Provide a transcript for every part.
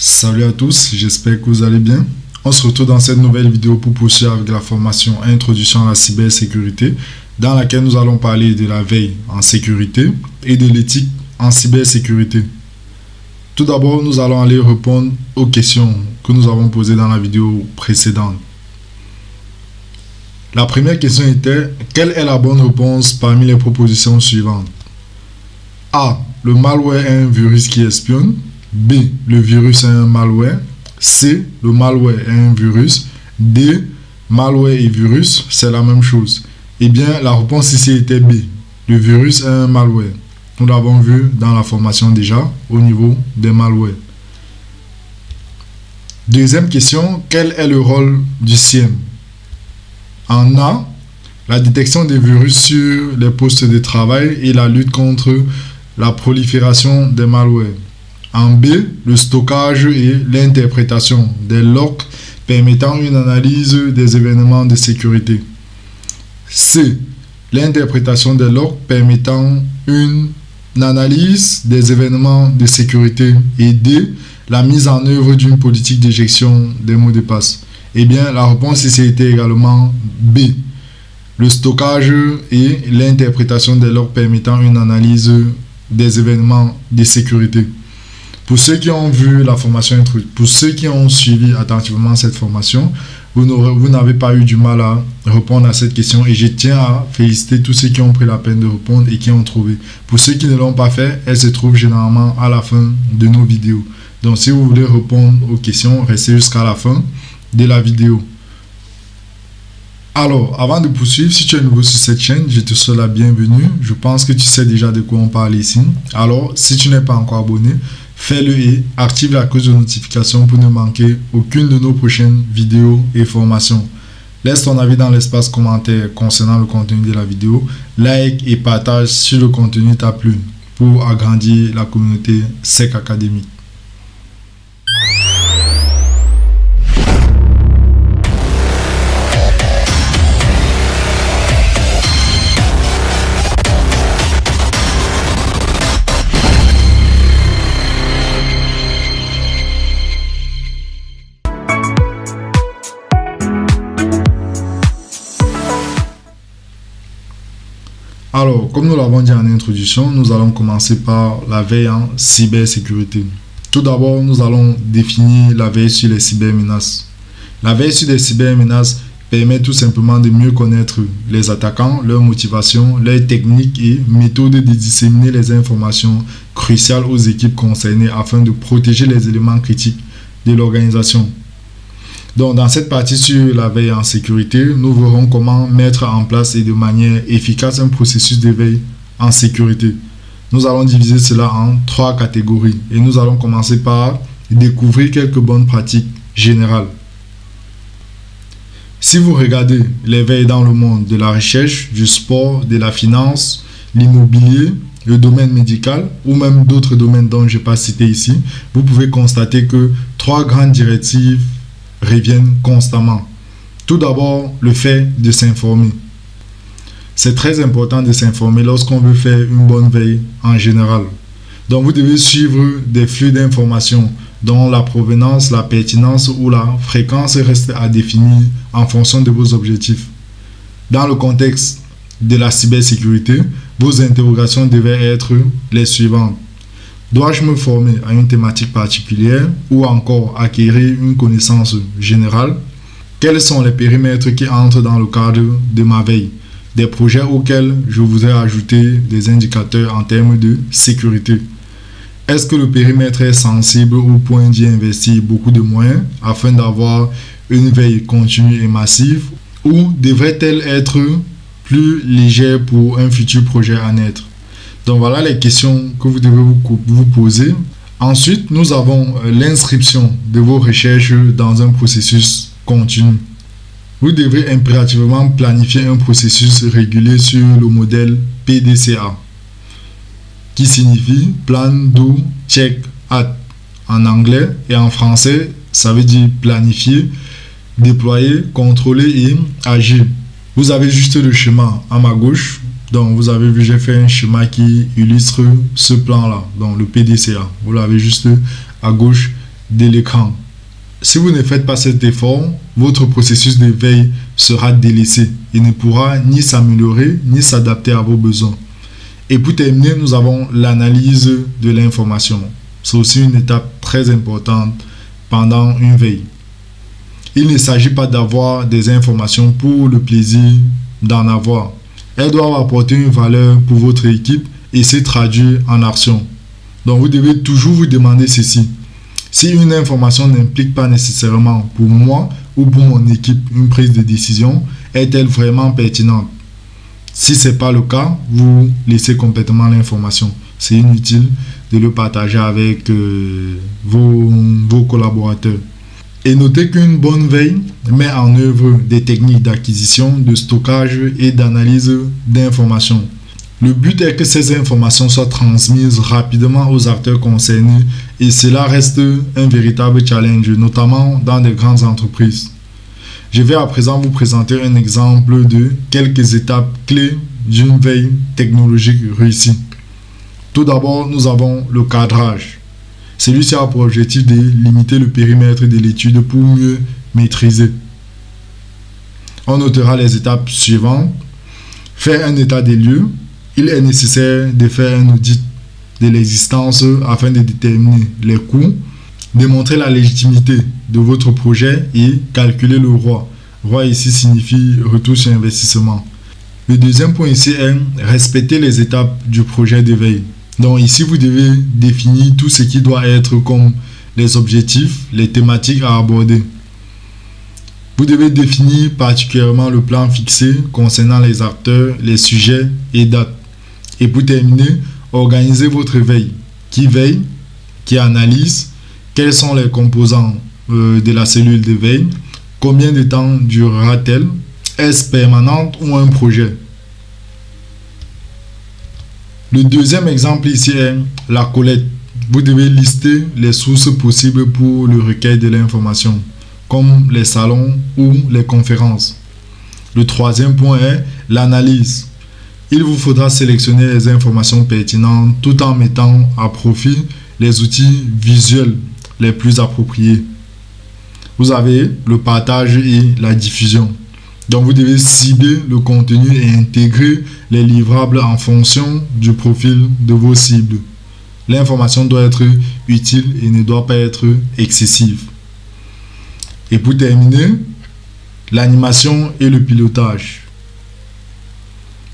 Salut à tous, j'espère que vous allez bien. On se retrouve dans cette nouvelle vidéo pour poursuivre avec la formation Introduction à la cybersécurité, dans laquelle nous allons parler de la veille en sécurité et de l'éthique en cybersécurité. Tout d'abord, nous allons aller répondre aux questions que nous avons posées dans la vidéo précédente. La première question était: quelle est la bonne réponse parmi les propositions suivantes? A. Le malware est un virus qui espionne. B. Le virus est un malware. C. Le malware est un virus. D. Malware et virus, c'est la même chose. Eh bien, la réponse ici était B. Le virus est un malware. Nous l'avons vu dans la formation déjà au niveau des malwares. Deuxième question: quel est le rôle du CIEM? En A, la détection des virus sur les postes de travail et la lutte contre la prolifération des malwares. En B, le stockage et l'interprétation des logs permettant une analyse des événements de sécurité. C, l'interprétation des logs permettant une analyse des événements de sécurité. Et D, la mise en œuvre d'une politique d'éjection des mots de passe. Eh bien, la réponse ici était également B. Le stockage et l'interprétation des logs permettant une analyse des événements de sécurité. Pour ceux qui ont vu la formation introduite, pour ceux qui ont suivi attentivement cette formation, vous n'avez pas eu du mal à répondre à cette question et je tiens à féliciter tous ceux qui ont pris la peine de répondre et qui ont trouvé. Pour ceux qui ne l'ont pas fait, elle se trouve généralement à la fin de nos vidéos. Donc si vous voulez répondre aux questions, restez jusqu'à la fin de la vidéo. Alors, avant de poursuivre, si tu es nouveau sur cette chaîne, je te souhaite la bienvenue. Je pense que tu sais déjà de quoi on parle ici. Alors, si tu n'es pas encore abonné, fais-le et active la cloche de notification pour ne manquer aucune de nos prochaines vidéos et formations. Laisse ton avis dans l'espace commentaire concernant le contenu de la vidéo. Like et partage si le contenu t'a plu pour agrandir la communauté SEC Academy. Alors, comme nous l'avons dit en introduction, nous allons commencer par la veille en cybersécurité. Tout d'abord, nous allons définir la veille sur les cybermenaces. La veille sur les cybermenaces permet tout simplement de mieux connaître les attaquants, leurs motivations, leurs techniques et méthodes de disséminer les informations cruciales aux équipes concernées afin de protéger les éléments critiques de l'organisation. Donc, dans cette partie sur la veille en sécurité, nous verrons comment mettre en place et de manière efficace un processus de veille en sécurité. Nous allons diviser cela en 3 catégories et nous allons commencer par découvrir quelques bonnes pratiques générales. Si vous regardez les veilles dans le monde de la recherche, du sport, de la finance, l'immobilier, le domaine médical ou même d'autres domaines dont je n'ai pas cité ici, vous pouvez constater que 3 grandes directives reviennent constamment. Tout d'abord, le fait de s'informer. C'est très important de s'informer lorsqu'on veut faire une bonne veille en général. Donc, vous devez suivre des flux d'informations dont la provenance, la pertinence ou la fréquence reste à définir en fonction de vos objectifs. Dans le contexte de la cybersécurité, vos interrogations devaient être les suivantes. Dois-je me former à une thématique particulière ou encore acquérir une connaissance générale? Quels sont les périmètres qui entrent dans le cadre de ma veille? Des projets auxquels je voudrais ajouter des indicateurs en termes de sécurité. Est-ce que le périmètre est sensible au point d'y investir beaucoup de moyens afin d'avoir une veille continue et massive ou devrait-elle être plus légère pour un futur projet à naître? Donc voilà les questions que vous devez vous poser. Ensuite, nous avons l'inscription de vos recherches dans un processus continu. Vous devrez impérativement planifier un processus régulier sur le modèle PDCA, qui signifie Plan, Do, Check, Act en anglais, et en français, ça veut dire planifier, déployer, contrôler et agir. Vous avez juste le schéma à ma gauche. Donc, vous avez vu, j'ai fait un schéma qui illustre ce plan-là, donc le PDCA. Vous l'avez juste à gauche de l'écran. Si vous ne faites pas cet effort, votre processus de veille sera délaissé et ne pourra ni s'améliorer ni s'adapter à vos besoins. Et pour terminer, nous avons l'analyse de l'information. C'est aussi une étape très importante pendant une veille. Il ne s'agit pas d'avoir des informations pour le plaisir d'en avoir. Elles doivent apporter une valeur pour votre équipe et se traduire en action. Donc vous devez toujours vous demander ceci. Si une information n'implique pas nécessairement pour moi ou pour mon équipe une prise de décision, est-elle vraiment pertinente? Si ce n'est pas le cas, vous laissez complètement l'information. C'est inutile de le partager avec vos collaborateurs. Et notez qu'une bonne veille met en œuvre des techniques d'acquisition, de stockage et d'analyse d'informations. Le but est que ces informations soient transmises rapidement aux acteurs concernés et cela reste un véritable challenge, notamment dans de grandes entreprises. Je vais à présent vous présenter un exemple de quelques étapes clés d'une veille technologique réussie. Tout d'abord, nous avons le cadrage. Celui-ci a pour objectif de limiter le périmètre de l'étude pour mieux maîtriser. On notera les étapes suivantes. Faire un état des lieux. Il est nécessaire de faire un audit de l'existence afin de déterminer les coûts, démontrer la légitimité de votre projet et calculer le ROI. ROI ici signifie retour sur investissement. Le deuxième point ici est respecter les étapes du projet de veille. Donc ici, vous devez définir tout ce qui doit être comme les objectifs, les thématiques à aborder. Vous devez définir particulièrement le plan fixé concernant les acteurs, les sujets et dates. Et pour terminer, organisez votre veille. Qui analyse, quels sont les composants de la cellule de veille, combien de temps durera-t-elle, est-ce permanente ou un projet? Le deuxième exemple ici est la collecte. Vous devez lister les sources possibles pour le recueil de l'information, comme les salons ou les conférences. Le troisième point est l'analyse. Il vous faudra sélectionner les informations pertinentes tout en mettant à profit les outils visuels les plus appropriés. Vous avez le partage et la diffusion. Donc vous devez cibler le contenu et intégrer les livrables en fonction du profil de vos cibles. L'information doit être utile et ne doit pas être excessive. Et pour terminer, l'animation et le pilotage.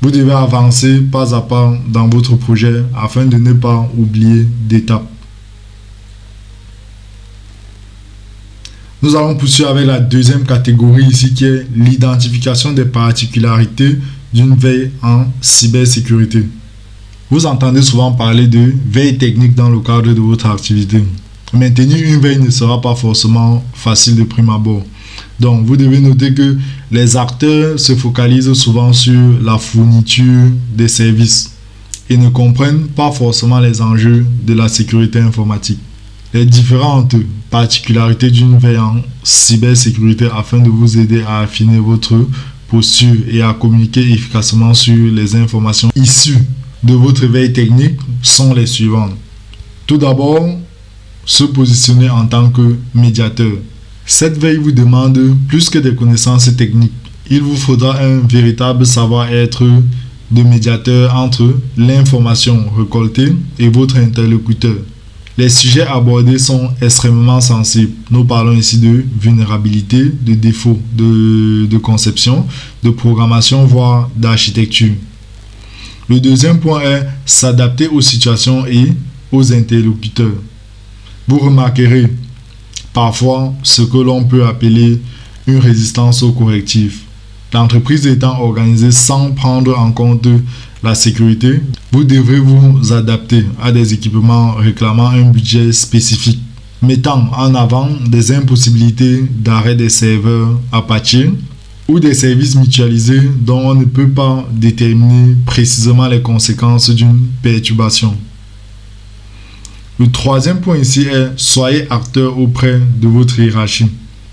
Vous devez avancer pas à pas dans votre projet afin de ne pas oublier d'étapes. Nous allons poursuivre avec la deuxième catégorie ici qui est l'identification des particularités d'une veille en cybersécurité. Vous entendez souvent parler de veille technique dans le cadre de votre activité. Maintenir une veille ne sera pas forcément facile de prime abord. Donc, vous devez noter que les acteurs se focalisent souvent sur la fourniture des services et ne comprennent pas forcément les enjeux de la sécurité informatique. Les différentes particularités d'une veille en cybersécurité afin de vous aider à affiner votre posture et à communiquer efficacement sur les informations issues de votre veille technique sont les suivantes. Tout d'abord, se positionner en tant que médiateur. Cette veille vous demande plus que des connaissances techniques. Il vous faudra un véritable savoir-être de médiateur entre l'information récoltée et votre interlocuteur. Les sujets abordés sont extrêmement sensibles. Nous parlons ici de vulnérabilité, de défauts de conception, de programmation, voire d'architecture. Le deuxième point est s'adapter aux situations et aux interlocuteurs. Vous remarquerez parfois ce que l'on peut appeler une résistance au correctif. L'entreprise étant organisée sans prendre en compte la sécurité, vous devrez vous adapter à des équipements réclamant un budget spécifique, mettant en avant des impossibilités d'arrêt des serveurs Apache ou des services mutualisés dont on ne peut pas déterminer précisément les conséquences d'une perturbation. Le troisième point ici est soyez acteur auprès de votre hiérarchie.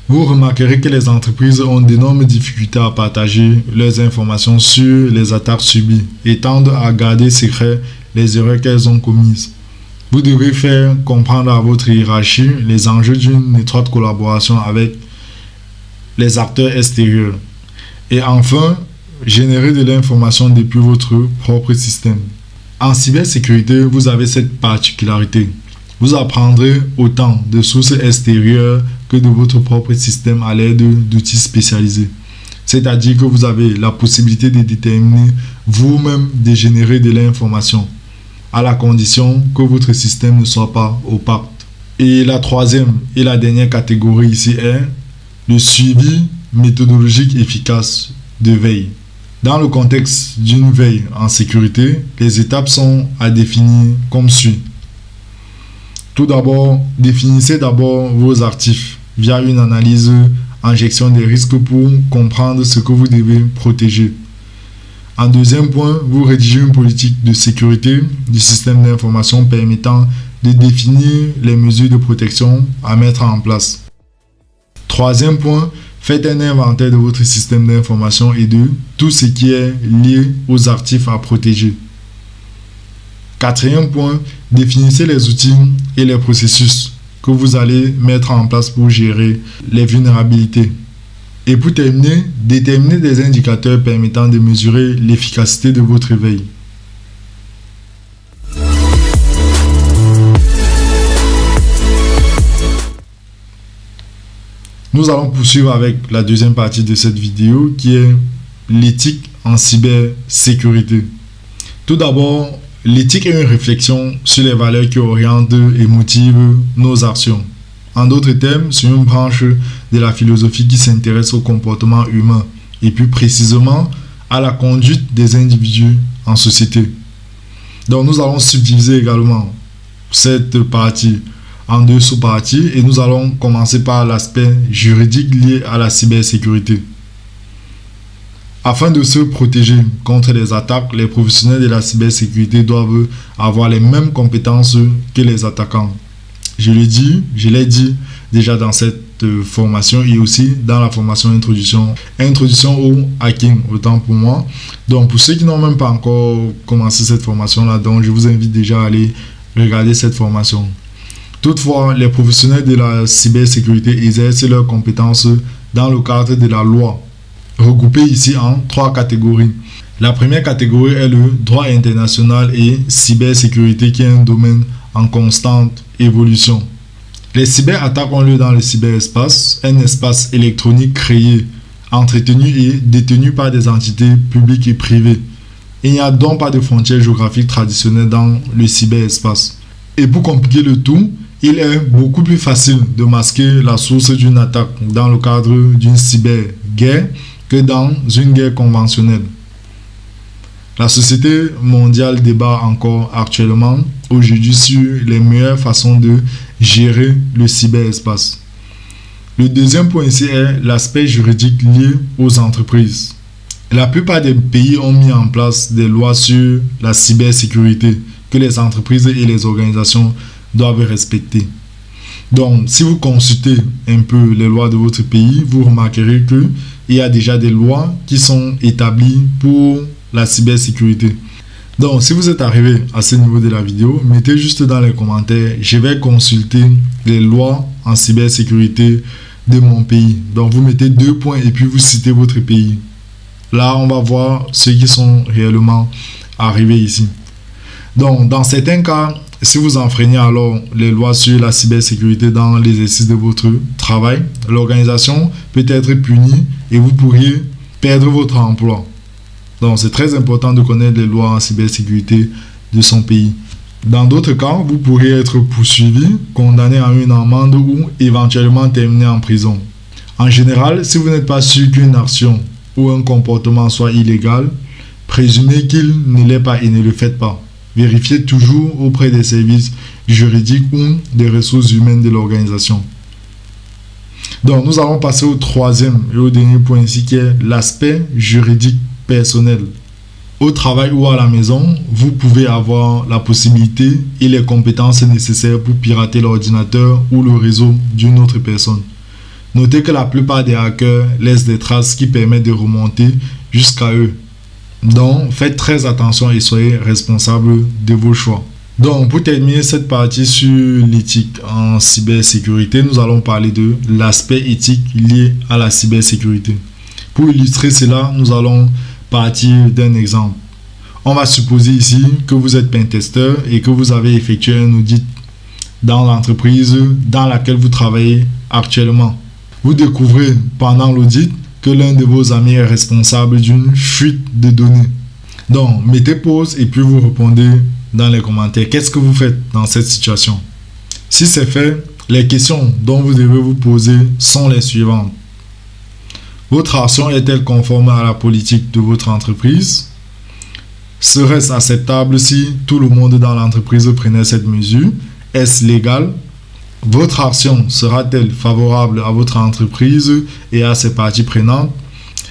Vous remarquerez que les entreprises ont d'énormes difficultés à partager leurs informations sur les attaques subies et tendent à garder secret les erreurs qu'elles ont commises. Vous devez faire comprendre à votre hiérarchie les enjeux d'une étroite collaboration avec les acteurs extérieurs. Et enfin, générer de l'information depuis votre propre système. En cybersécurité, vous avez cette particularité. Vous apprendrez autant de sources extérieures que de votre propre système à l'aide d'outils spécialisés. C'est-à-dire que vous avez la possibilité de déterminer vous-même de générer de l'information, à la condition que votre système ne soit pas opaque. Et la troisième et la dernière catégorie ici est le suivi méthodologique efficace de veille. Dans le contexte d'une veille en sécurité, les étapes sont à définir comme suit. Tout d'abord, définissez d'abord vos actifs via une analyse en gestion des risques pour comprendre ce que vous devez protéger. En deuxième point, vous rédigez une politique de sécurité du système d'information permettant de définir les mesures de protection à mettre en place. Troisième point, faites un inventaire de votre système d'information et de tout ce qui est lié aux actifs à protéger. Quatrième point, définissez les outils et les processus que vous allez mettre en place pour gérer les vulnérabilités. Et pour terminer, déterminez des indicateurs permettant de mesurer l'efficacité de votre veille. Nous allons poursuivre avec la deuxième partie de cette vidéo qui est l'éthique en cybersécurité. Tout d'abord, l'éthique est une réflexion sur les valeurs qui orientent et motivent nos actions. En d'autres termes, c'est une branche de la philosophie qui s'intéresse au comportement humain et plus précisément à la conduite des individus en société. Donc nous allons subdiviser également cette partie en deux sous-parties et nous allons commencer par l'aspect juridique lié à la cybersécurité. Afin de se protéger contre les attaques, les professionnels de la cybersécurité doivent avoir les mêmes compétences que les attaquants. Je l'ai dit déjà dans cette formation et aussi dans la formation introduction au hacking, autant pour moi. Donc pour ceux qui n'ont même pas encore commencé cette formation-là, donc je vous invite déjà à aller regarder cette formation. Toutefois, les professionnels de la cybersécurité exercent leurs compétences dans le cadre de la loi, regroupées ici en trois catégories. La première catégorie est le droit international et cybersécurité qui est un domaine en constante évolution. Les cyberattaques ont lieu dans le cyberespace, un espace électronique créé, entretenu et détenu par des entités publiques et privées. Il n'y a donc pas de frontières géographiques traditionnelles dans le cyberespace. Et pour compliquer le tout, il est beaucoup plus facile de masquer la source d'une attaque dans le cadre d'une cyberguerre que dans une guerre conventionnelle. La société mondiale débat encore actuellement aujourd'hui sur les meilleures façons de gérer le cyberespace. Le deuxième point ici est l'aspect juridique lié aux entreprises. La plupart des pays ont mis en place des lois sur la cybersécurité que les entreprises et les organisations doivent respecter. Donc, si vous consultez un peu les lois de votre pays, vous remarquerez qu'il y a déjà des lois qui sont établies pour la cybersécurité. Donc, si vous êtes arrivé à ce niveau de la vidéo, mettez juste dans les commentaires, je vais consulter les lois en cybersécurité de mon pays. Donc, vous mettez 2 points et puis vous citez votre pays. Là, on va voir ceux qui sont réellement arrivés ici. Donc, dans certains cas, si vous enfreignez alors les lois sur la cybersécurité dans l'exercice de votre travail, l'organisation peut être punie et vous pourriez perdre votre emploi. Donc, c'est très important de connaître les lois en cybersécurité de son pays. Dans d'autres cas, vous pourriez être poursuivi, condamné à une amende ou éventuellement terminé en prison. En général, si vous n'êtes pas sûr qu'une action ou un comportement soit illégal, présumez qu'il ne l'est pas et ne le faites pas. Vérifiez toujours auprès des services juridiques ou des ressources humaines de l'organisation. Donc, nous allons passer au troisième et au dernier point ici qui est l'aspect juridique personnel. Au travail ou à la maison, vous pouvez avoir la possibilité et les compétences nécessaires pour pirater l'ordinateur ou le réseau d'une autre personne. Notez que la plupart des hackers laissent des traces qui permettent de remonter jusqu'à eux. Donc, faites très attention et soyez responsable de vos choix. Donc, pour terminer cette partie sur l'éthique en cybersécurité, nous allons parler de l'aspect éthique lié à la cybersécurité. Pour illustrer cela, nous allons partir d'un exemple. On va supposer ici que vous êtes pentester et que vous avez effectué un audit dans l'entreprise dans laquelle vous travaillez actuellement. Vous découvrez pendant l'audit que l'un de vos amis est responsable d'une fuite de données. Donc, mettez pause et puis vous répondez dans les commentaires. Qu'est-ce que vous faites dans cette situation? Si c'est fait, les questions dont vous devez vous poser sont les suivantes. Votre action est-elle conforme à la politique de votre entreprise? Serait-ce acceptable si tout le monde dans l'entreprise prenait cette mesure? Est-ce légal? Votre action sera-t-elle favorable à votre entreprise et à ses parties prenantes?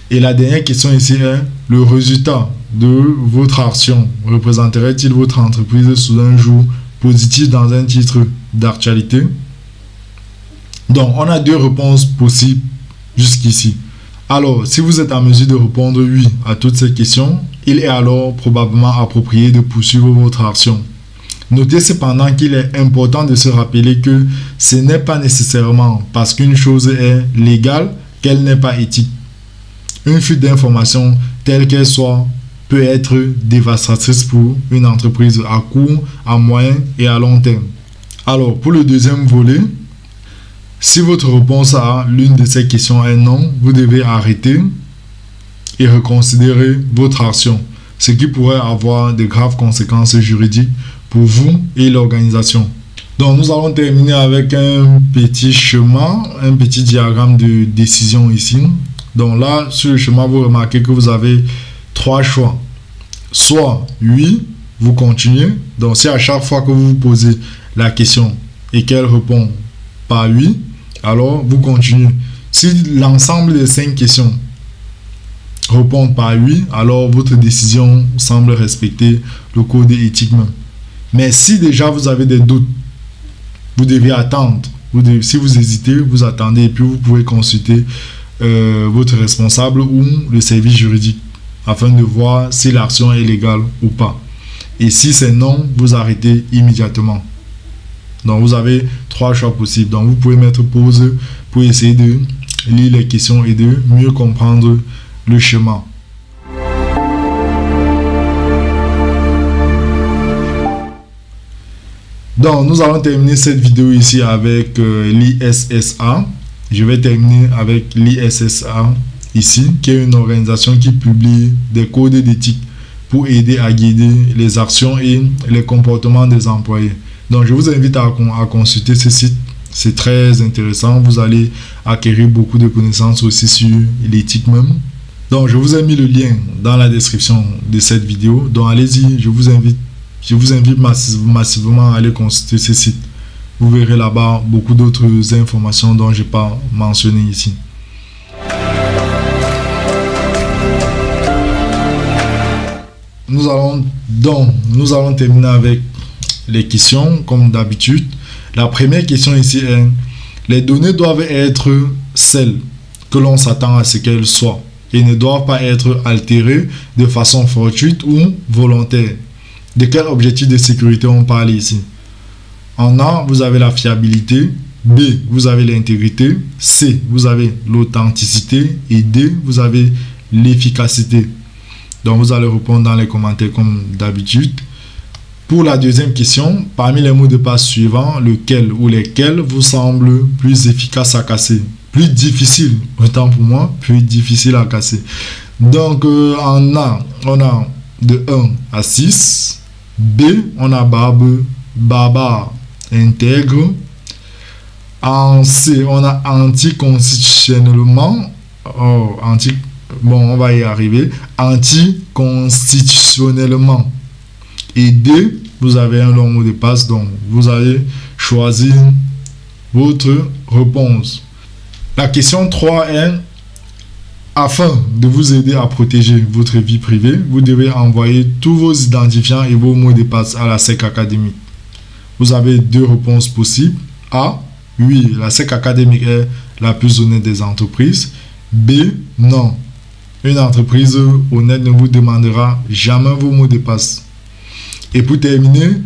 Et la dernière question ici est, le résultat de votre action représenterait-il votre entreprise sous un jour positif dans un titre d'actualité? Donc, on a deux réponses possibles jusqu'ici. Alors, si vous êtes en mesure de répondre oui à toutes ces questions, il est alors probablement approprié de poursuivre votre action. Notez cependant qu'il est important de se rappeler que ce n'est pas nécessairement parce qu'une chose est légale qu'elle n'est pas éthique. Une fuite d'informations, telle qu'elle soit, peut être dévastatrice pour une entreprise à court, à moyen et à long terme. Alors, pour le deuxième volet, si votre réponse à l'une de ces questions est non, vous devez arrêter et reconsidérer votre action, ce qui pourrait avoir de graves conséquences juridiques pour vous et l'organisation. Donc, nous allons terminer avec un petit schéma, un petit diagramme de décision ici. Donc là, sur le schéma, vous remarquez que vous avez trois choix. Soit oui, vous continuez. Donc si à chaque fois que vous vous posez la question et qu'elle répond par oui, alors vous continuez. Si l'ensemble des 5 questions répondent par oui, alors votre décision semble respecter le code éthique même. Mais si déjà vous avez des doutes, vous devez attendre. Si vous hésitez, vous attendez et puis vous pouvez consulter votre responsable ou le service juridique afin de voir si l'action est légale ou pas. Et si c'est non, vous arrêtez immédiatement. Donc vous avez 3 choix possibles. Donc vous pouvez mettre pause pour essayer de lire les questions et de mieux comprendre le schéma. Donc nous allons terminer cette vidéo ici avec l'ISSA. Je vais terminer avec l'ISSA ici, qui est une organisation qui publie des codes d'éthique pour aider à guider les actions et les comportements des employés. Donc, je vous invite à consulter ce site. C'est très intéressant. Vous allez acquérir beaucoup de connaissances aussi sur l'éthique même. Donc, je vous ai mis le lien dans la description de cette vidéo. Donc, allez-y, je vous invite massivement à aller consulter ce site. Vous verrez là-bas beaucoup d'autres informations dont je n'ai pas mentionné ici. Nous allons terminer avec les questions comme d'habitude. La première question ici est: les données doivent être celles que l'on s'attend à ce qu'elles soient et ne doivent pas être altérées de façon fortuite ou volontaire. De quel objectif de sécurité on parle ici? En A, vous avez la fiabilité. B, vous avez l'intégrité. C, vous avez l'authenticité. Et D, vous avez l'efficacité. Donc, vous allez répondre dans les commentaires comme d'habitude. Pour la deuxième question, parmi les mots de passe suivants, lequel ou lesquels vous semblent plus efficaces à casser? Plus difficile, autant pour moi, plus difficile à casser. Donc, en A, on a de 1 à 6. B, on a barbe, barbare, intègre. En C, on a anticonstitutionnellement. Bon, on va y arriver. Anticonstitutionnellement. Et D, vous avez un long mot de passe. Donc, vous allez choisir votre réponse. La question 3 est: afin de vous aider à protéger votre vie privée, vous devez envoyer tous vos identifiants et vos mots de passe à la SEC académique. Vous avez 2 réponses possibles. A, oui, la SEC académique est la plus honnête des entreprises. B, non. Une entreprise honnête ne vous demandera jamais vos mots de passe. Et pour terminer,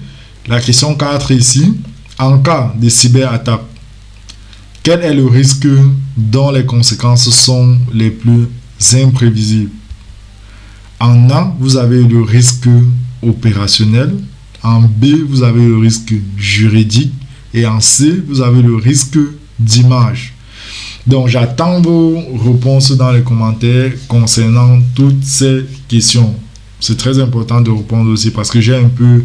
La question 4 ici, en cas de cyberattaque, quel est le risque dont les conséquences sont les plus imprévisibles? En A, vous avez le risque opérationnel. En B, vous avez le risque juridique. Et en C, vous avez le risque d'image. Donc, j'attends vos réponses dans les commentaires concernant toutes ces questions. C'est très important de répondre aussi parce que j'ai un peu...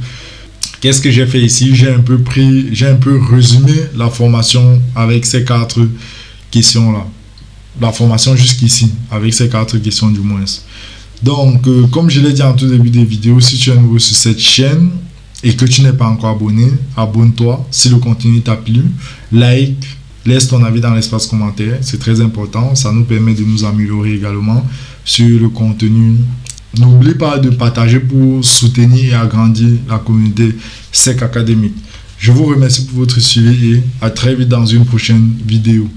Qu'est-ce que j'ai fait ici? J'ai un peu résumé la formation avec ces 4 questions-là. La formation jusqu'ici, avec ces 4 questions du moins. Donc, comme je l'ai dit en tout début des vidéos, si tu es nouveau sur cette chaîne et que tu n'es pas encore abonné, abonne-toi. Si le contenu t'a plu, like, laisse ton avis dans l'espace commentaire. C'est très important. Ça nous permet de nous améliorer également sur le contenu. N'oublie pas de partager pour soutenir et agrandir la communauté SEC académique. Je vous remercie pour votre suivi et à très vite dans une prochaine vidéo.